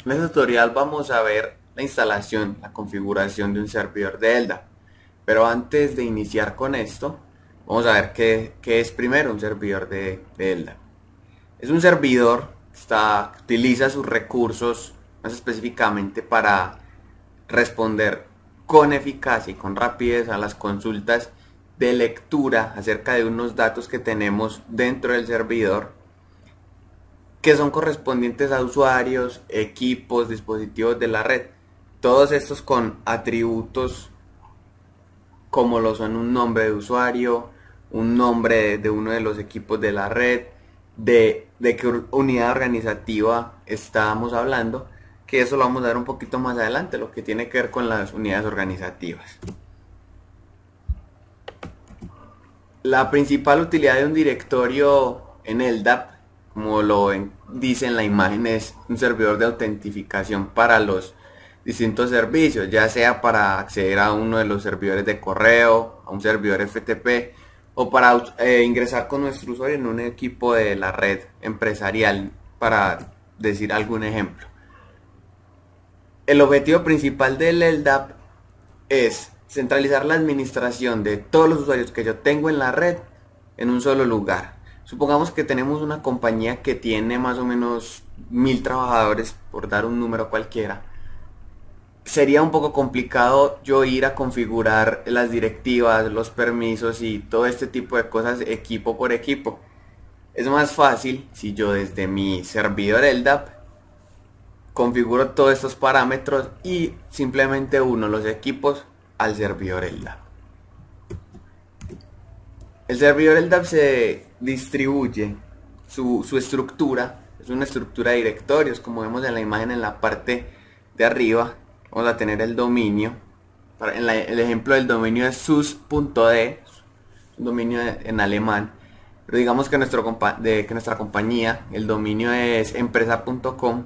En este tutorial vamos a ver la instalación, la configuración de un servidor de LDAP. Pero antes de iniciar con esto, vamos a ver qué es primero un servidor de LDAP. Es un servidor que utiliza sus recursos más específicamente para responder con eficacia y con rapidez a las consultas de lectura acerca de unos datos que tenemos dentro del servidor, que son correspondientes a usuarios, equipos, dispositivos de la red. Todos estos con atributos como lo son un nombre de usuario, un nombre de uno de los equipos de la red, de qué unidad organizativa estamos hablando, que eso lo vamos a ver un poquito más adelante, lo que tiene que ver con las unidades organizativas. La principal utilidad de un directorio en LDAP, como dice en la imagen, es un servidor de autentificación para los distintos servicios, ya sea para acceder a uno de los servidores de correo, a un servidor FTP, o para ingresar con nuestro usuario en un equipo de la red empresarial, para decir algún ejemplo. El objetivo principal del LDAP es centralizar la administración de todos los usuarios que yo tengo en la red en un solo lugar. Supongamos que tenemos una compañía que tiene más o menos 1000 trabajadores, por dar un número cualquiera. Sería un poco complicado yo ir a configurar las directivas, los permisos y todo este tipo de cosas equipo por equipo. Es más fácil si yo desde mi servidor LDAP configuro todos estos parámetros y simplemente uno los equipos al servidor LDAP. El servidor LDAP se distribuye, su estructura es una estructura de directorios, como vemos en la imagen en la parte de arriba. Vamos a tener el dominio. El ejemplo del dominio es sus.de, un dominio en alemán. Pero digamos que nuestra compañía, el dominio es empresa.com.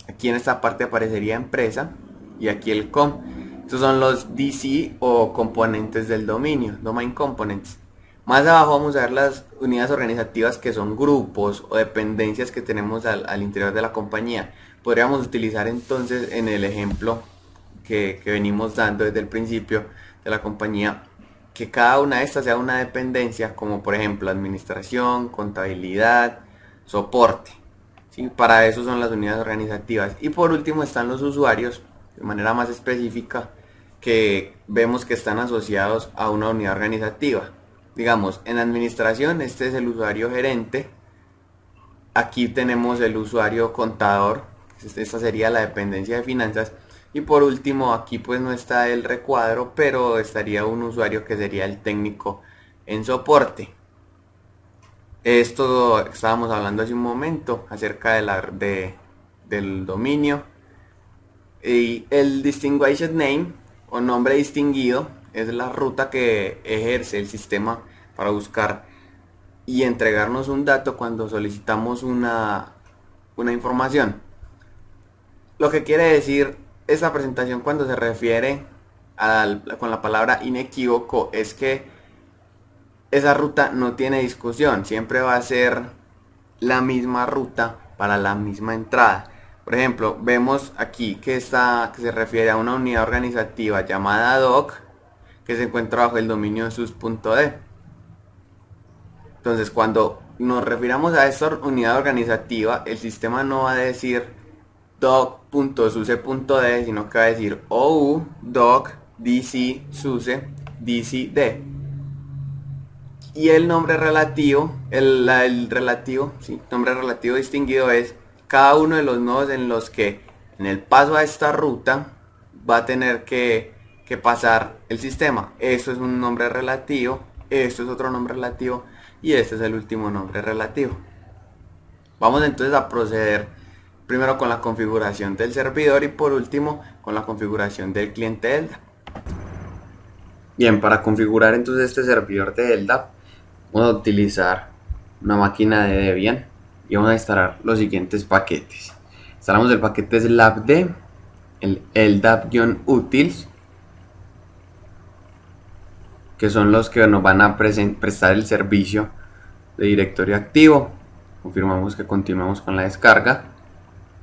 Aquí en esta parte aparecería empresa y aquí el com. Estos son los DC o componentes del dominio, domain components. Más abajo vamos a ver las unidades organizativas, que son grupos o dependencias que tenemos al interior de la compañía. Podríamos utilizar entonces en el ejemplo que venimos dando desde el principio de la compañía, que cada una de estas sea una dependencia, como por ejemplo administración, contabilidad, soporte. ¿Sí? Para eso son las unidades organizativas. Y por último están los usuarios, de manera más específica, que vemos que están asociados a una unidad organizativa. Digamos, en administración este es el usuario gerente. Aquí tenemos el usuario contador. Esta sería la dependencia de finanzas. Y por último aquí pues no está el recuadro, pero estaría un usuario que sería el técnico en soporte. Esto estábamos hablando hace un momento acerca del dominio. Y el distinguished name o nombre distinguido es la ruta que ejerce el sistema para buscar y entregarnos un dato cuando solicitamos una información. Lo que quiere decir esta presentación cuando se refiere con la palabra inequívoco es que esa ruta no tiene discusión, siempre va a ser la misma ruta para la misma entrada. Por ejemplo, vemos aquí que se refiere a una unidad organizativa llamada doc, que se encuentra bajo el dominio sus.de. Entonces, cuando nos refiramos a esta unidad organizativa, el sistema no va a decir doc.suse.d, sino que va a decir ou doc dc suse dcd. Y el nombre relativo, nombre relativo distinguido es cada uno de los nodos en los que en el paso a esta ruta va a tener que pasar el sistema. Esto es un nombre relativo, esto es otro nombre relativo y este es el último nombre relativo. Vamos entonces a proceder primero con la configuración del servidor y por último con la configuración del cliente LDAP. Bien, para configurar entonces este servidor de LDAP vamos a utilizar una máquina de Debian y vamos a instalar los siguientes paquetes. Instalamos el paquete slapd, el LDAP-utils, que son los que nos van a prestar el servicio de directorio activo. Confirmamos que continuamos con la descarga.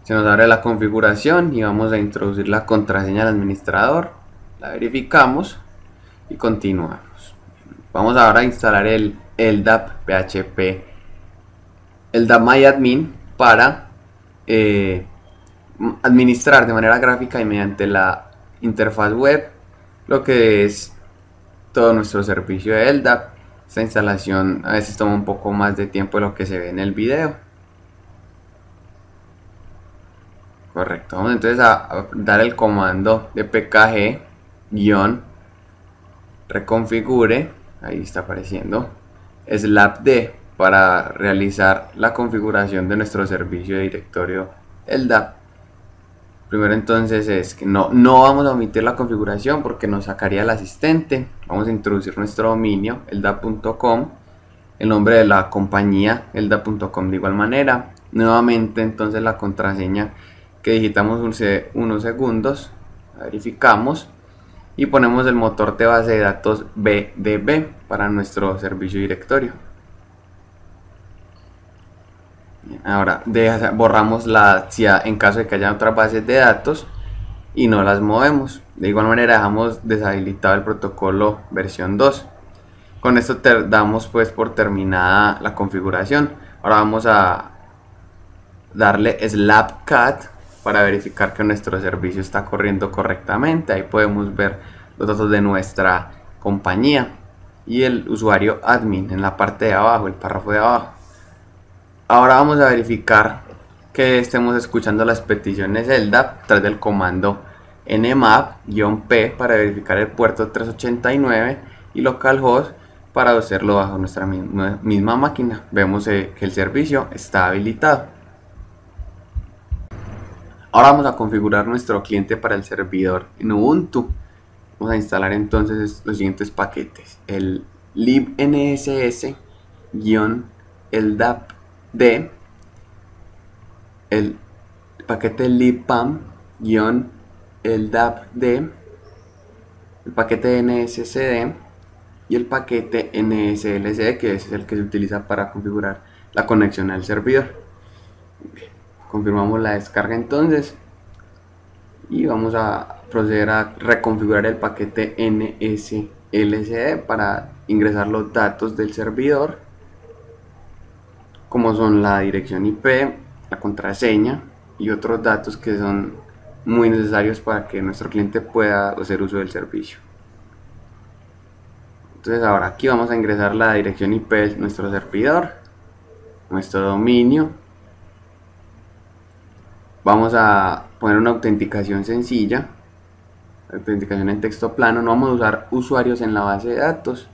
Se nos abre la configuración y vamos a introducir la contraseña del administrador. La verificamos y continuamos. Vamos ahora a instalar el LDAP PHP, LDAP MyAdmin, para administrar de manera gráfica y mediante la interfaz web lo que es todo nuestro servicio de LDAP. Esta instalación a veces toma un poco más de tiempo de lo que se ve en el video. Correcto, vamos entonces a dar el comando de pkg reconfigure, ahí está apareciendo, slapd, para realizar la configuración de nuestro servicio de directorio LDAP. Primero entonces es que no vamos a omitir la configuración porque nos sacaría el asistente. Vamos a introducir nuestro dominio, ldap.com, el nombre de la compañía, ldap.com de igual manera. Nuevamente entonces la contraseña que digitamos unos segundos, verificamos y ponemos el motor de base de datos BDB para nuestro servicio directorio. Ahora borramos en caso de que haya otras bases de datos y no las movemos. De igual manera dejamos deshabilitado el protocolo versión 2. Con esto damos pues por terminada la configuración. Ahora vamos a darle slapcat para verificar que nuestro servicio está corriendo correctamente. Ahí podemos ver los datos de nuestra compañía y el usuario admin en la parte de abajo, el párrafo de abajo. Ahora vamos a verificar que estemos escuchando las peticiones LDAP tras del comando nmap-p para verificar el puerto 389 y localhost para hacerlo bajo nuestra misma máquina. Vemos que el servicio está habilitado. Ahora vamos a configurar nuestro cliente para el servidor en Ubuntu. Vamos a instalar entonces los siguientes paquetes: el libnss-ldap el paquete libpam-ldapd, el paquete nscd y el paquete nslc, que es el que se utiliza para configurar la conexión al servidor. Confirmamos la descarga entonces y vamos a proceder a reconfigurar el paquete nslc para ingresar los datos del servidor, como son la dirección IP, la contraseña y otros datos que son muy necesarios para que nuestro cliente pueda hacer uso del servicio. Entonces ahora aquí vamos a ingresar la dirección IP de nuestro servidor, nuestro dominio. Vamos a poner una autenticación sencilla, autenticación en texto plano. No vamos a usar usuarios en la base de datos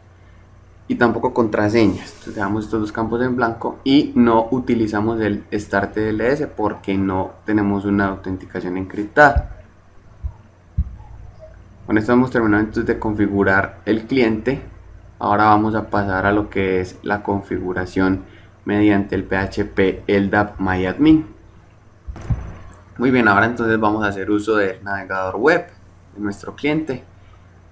y tampoco contraseñas. Entonces dejamos estos dos campos en blanco y no utilizamos el start TLS porque no tenemos una autenticación encriptada. Con esto hemos terminado entonces de configurar el cliente. Ahora vamos a pasar a lo que es la configuración mediante el PHP LDAP MyAdmin. Muy bien, ahora entonces vamos a hacer uso del navegador web de nuestro cliente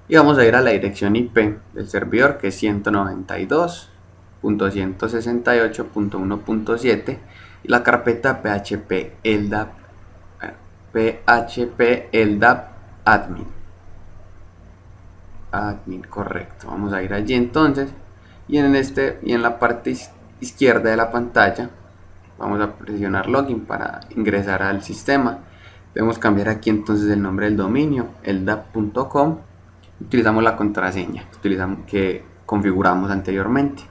y vamos a ir a la dirección IP del servidor, que es 192.168.1.7, y la carpeta PHP LDAP admin, correcto. Vamos a ir allí entonces y en la parte izquierda de la pantalla vamos a presionar login para ingresar al sistema. Debemos cambiar aquí entonces el nombre del dominio, ldap.com. Utilizamos la contraseña que configuramos anteriormente.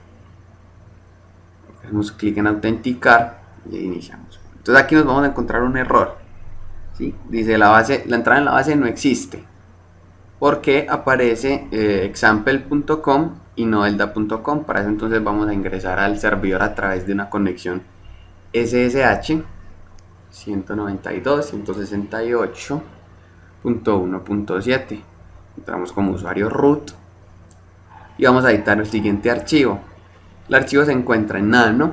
Hacemos clic en autenticar y iniciamos. Entonces aquí nos vamos a encontrar un error, ¿sí? Dice la entrada en la base no existe porque aparece example.com y no ldap.com. Para eso entonces vamos a ingresar al servidor a través de una conexión SSH 192.168.1.7. Entramos como usuario root y vamos a editar el siguiente archivo. El archivo se encuentra en nano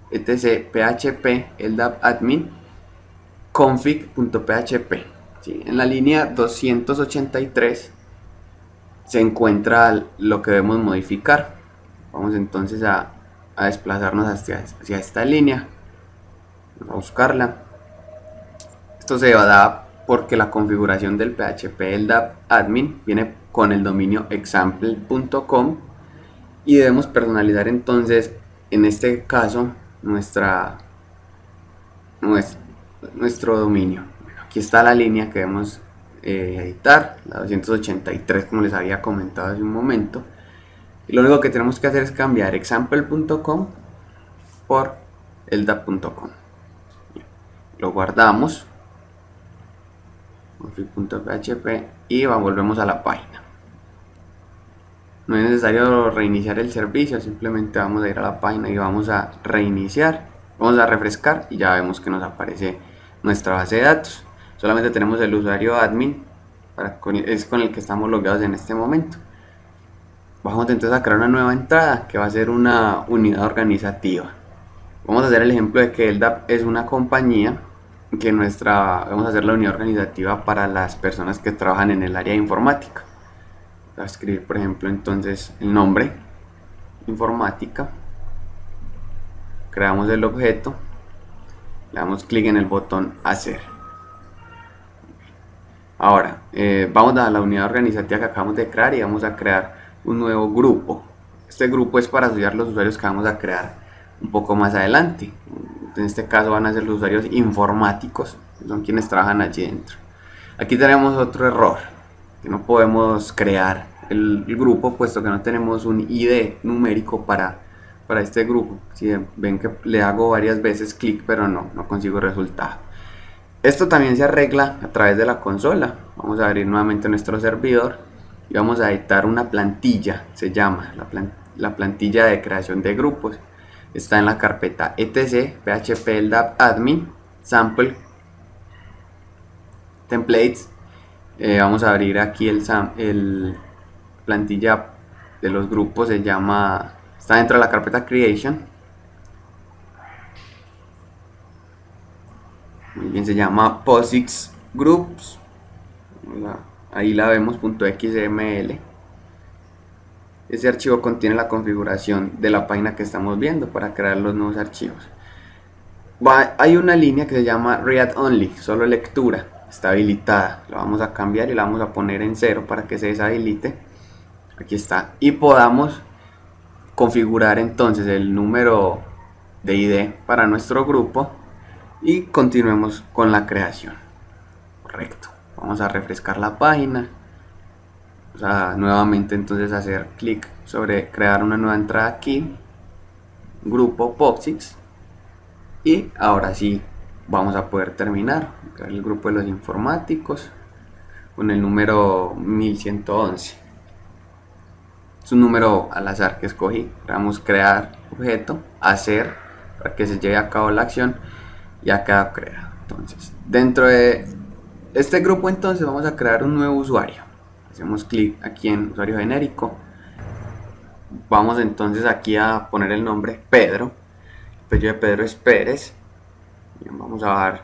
etc php ldap admin config.php, ¿sí? En la línea 283 se encuentra lo que debemos modificar. Vamos entonces a desplazarnos hacia esta línea, a buscarla Esto se da porque la configuración del PHP LDAP admin viene con el dominio example.com y debemos personalizar entonces, en este caso, nuestro dominio. Aquí está la línea que debemos editar, la 283, como les había comentado hace un momento. Y lo único que tenemos que hacer es cambiar example.com por ldap.com. Lo guardamos, config.php, y volvemos a la página. No es necesario reiniciar el servicio, simplemente vamos a ir a la página y vamos a reiniciar, vamos a refrescar y ya vemos que nos aparece nuestra base de datos. Solamente tenemos el usuario admin, es con el que estamos logueados en este momento. Vamos entonces a crear una nueva entrada que va a ser una unidad organizativa. Vamos a hacer el ejemplo de que LDAP es una compañía, que vamos a hacer la unidad organizativa para las personas que trabajan en el área de informática. Voy a escribir, por ejemplo, entonces el nombre, informática, creamos el objeto, le damos clic en el botón hacer. Ahora vamos a la unidad organizativa que acabamos de crear y vamos a crear un nuevo grupo. Este grupo es para asociar los usuarios que vamos a crear un poco más adelante. En este caso van a ser los usuarios informáticos, que son quienes trabajan allí dentro. Aquí tenemos otro error, que no podemos crear el grupo puesto que no tenemos un ID numérico para este grupo. Si ven que le hago varias veces clic, pero no consigo resultado. Esto también se arregla a través de la consola. Vamos a abrir nuevamente nuestro servidor y vamos a editar una plantilla, se llama la plantilla de creación de grupos. Está en la carpeta etc php LDAP admin sample templates. Vamos a abrir aquí el plantilla de los grupos, está dentro de la carpeta creation. Muy bien, se llama POSIX groups, ahí la vemos, .xml. Ese archivo contiene la configuración de la página que estamos viendo para crear los nuevos archivos. Hay una línea que se llama read only, solo lectura, está habilitada. La vamos a cambiar y la vamos a poner en 0 para que se deshabilite. Aquí está, y podamos configurar entonces el número de ID para nuestro grupo y continuemos con la creación. Correcto, vamos a refrescar la página. Nuevamente entonces hacer clic sobre crear una nueva entrada aquí, grupo POSIX, y ahora sí vamos a poder terminar crear el grupo de los informáticos con el número 1111. Es un número al azar que escogí. Vamos a crear objeto, hacer, para que se lleve a cabo la acción, y acá crear. Entonces dentro de este grupo entonces vamos a crear un nuevo usuario. Hacemos clic aquí en usuario genérico, vamos entonces aquí a poner el nombre Pedro, el apellido de Pedro es Pérez. Bien, vamos a dar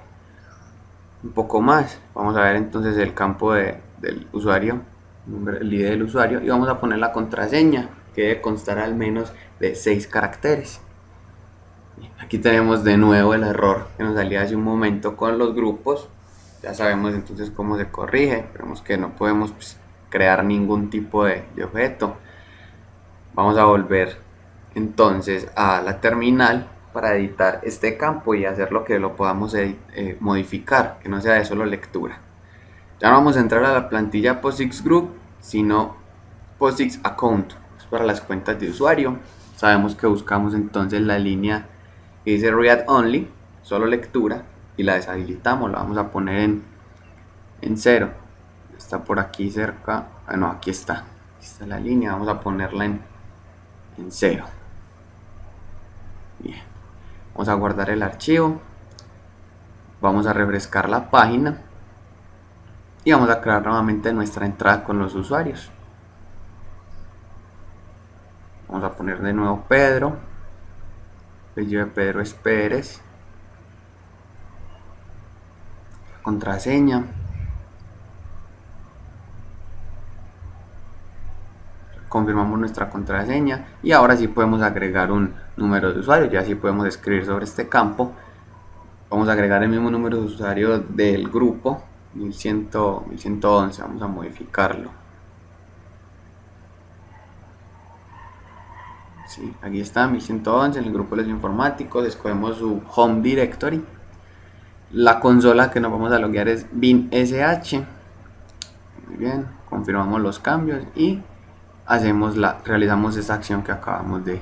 un poco más, vamos a ver entonces el campo del usuario, el ID del usuario, y vamos a poner la contraseña que debe constar al menos de 6 caracteres. Aquí tenemos de nuevo el error que nos salía hace un momento con los grupos. Ya sabemos entonces cómo se corrige. Vemos que no podemos crear ningún tipo de objeto. Vamos a volver entonces a la terminal para editar este campo y hacer lo que lo podamos modificar, que no sea de solo lectura. Ya no vamos a entrar a la plantilla POSIX Group, sino POSIX Account, es para las cuentas de usuario. Sabemos que buscamos entonces la línea que dice Read Only, solo lectura, y la deshabilitamos, la vamos a poner en 0. Está por aquí cerca, bueno, aquí está la línea, vamos a ponerla en 0. Bien, vamos a guardar el archivo, vamos a refrescar la página y vamos a crear nuevamente nuestra entrada con los usuarios. Vamos a poner de nuevo Pedro, el apellido de Pedro es Pérez, contraseña, confirmamos nuestra contraseña y ahora sí podemos agregar un número de usuario. Ya sí podemos escribir sobre este campo vamos a agregar el mismo número de usuario del grupo 1100, 1111. Vamos a modificarlo. Sí, aquí está 1111 en el grupo de los informáticos. Escogemos su home directory. La consola que nos vamos a loguear es bin.sh. Muy bien, confirmamos los cambios y realizamos esa acción que acabamos de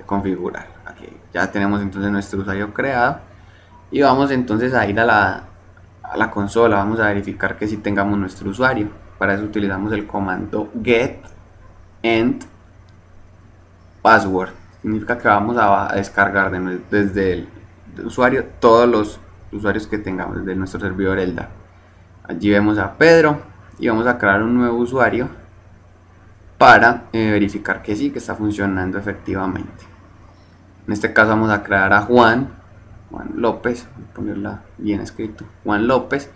configurar. Aquí ya tenemos entonces nuestro usuario creado y vamos entonces a ir a la consola. Vamos a verificar que si tengamos nuestro usuario. Para eso utilizamos el comando get end password. Significa que vamos a descargar desde el usuario todos los usuarios que tengamos desde nuestro servidor LDAP. Allí vemos a Pedro y vamos a crear un nuevo usuario para verificar que sí, que está funcionando efectivamente. En este caso vamos a crear a Juan López, voy a ponerla bien escrito, Juan López.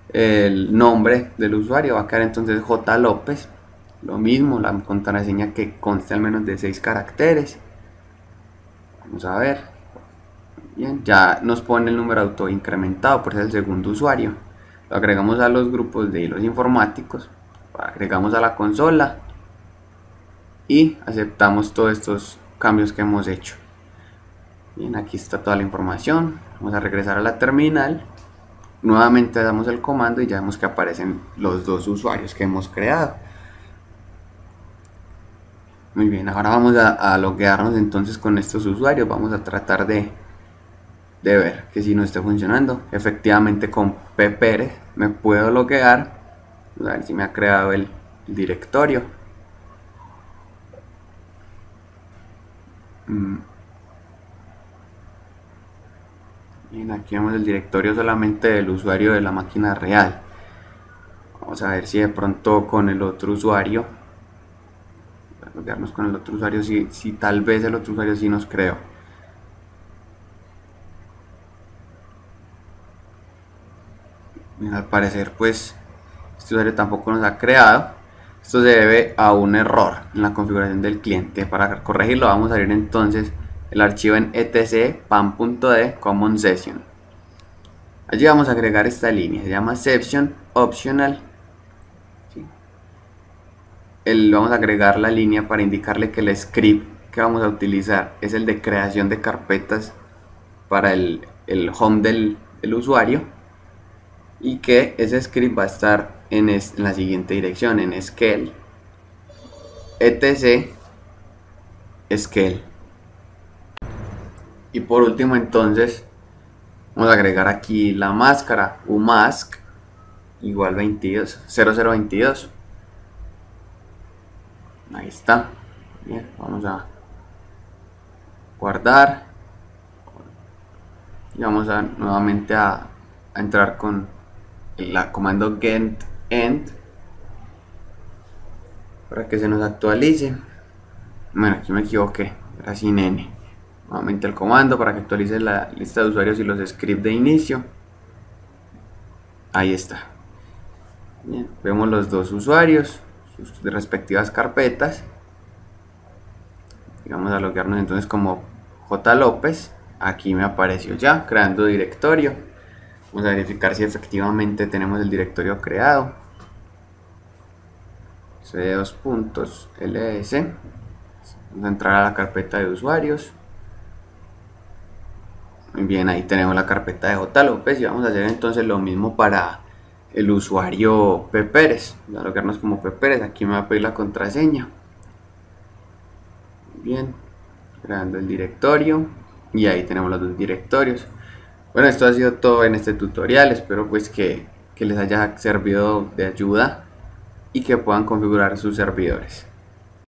El nombre del usuario va a quedar entonces J. López. Lo mismo, la contraseña que conste al menos de 6 caracteres. Vamos a ver. Bien, ya nos pone el número auto incrementado por ser el segundo usuario. Lo agregamos a los grupos de los informáticos, agregamos a la consola y aceptamos todos estos cambios que hemos hecho. Bien, aquí está toda la información. Vamos a regresar a la terminal. Nuevamente damos el comando y ya vemos que aparecen los dos usuarios que hemos creado. Muy bien, ahora vamos a loguearnos entonces con estos usuarios. Vamos a tratar de ver que si no esté funcionando. Efectivamente con P. Pérez me puedo loguear. A ver si me ha creado el directorio. Bien, aquí vemos el directorio solamente del usuario de la máquina real. Vamos a ver si de pronto con el otro usuario, loguearnos con el otro usuario, si tal vez el otro usuario sí nos creó. Bien, al parecer pues este usuario tampoco nos ha creado. Esto se debe a un error en la configuración del cliente. Para corregirlo vamos a abrir entonces el archivo en etc pan.d common session. Allí vamos a agregar esta línea, se llama session optional. ¿Sí? Vamos a agregar la línea para indicarle que el script que vamos a utilizar es el de creación de carpetas para el home del usuario, y que ese script va a estar en la siguiente dirección, en scale etc scale. Y por último entonces vamos a agregar aquí la máscara umask igual 0022. Ahí está. Bien, vamos a guardar y vamos nuevamente a entrar con la comando get end para que se nos actualice. Bueno, aquí me equivoqué, era sin n. Nuevamente el comando para que actualice la lista de usuarios y los scripts de inicio. Ahí está. Bien, vemos los dos usuarios, sus respectivas carpetas. Y vamos a loguearnos entonces como J. López. Aquí me apareció ya creando directorio. Vamos a verificar si efectivamente tenemos el directorio creado. cd2.ls. Vamos a entrar a la carpeta de usuarios. Muy bien, ahí tenemos la carpeta de J. López y vamos a hacer entonces lo mismo para el usuario P. Pérez. Vamos a loguearnos como P. Pérez. Aquí me va a pedir la contraseña. Muy bien, creando el directorio y ahí tenemos los dos directorios. Bueno, esto ha sido todo en este tutorial. Espero pues que les haya servido de ayuda y que puedan configurar sus servidores.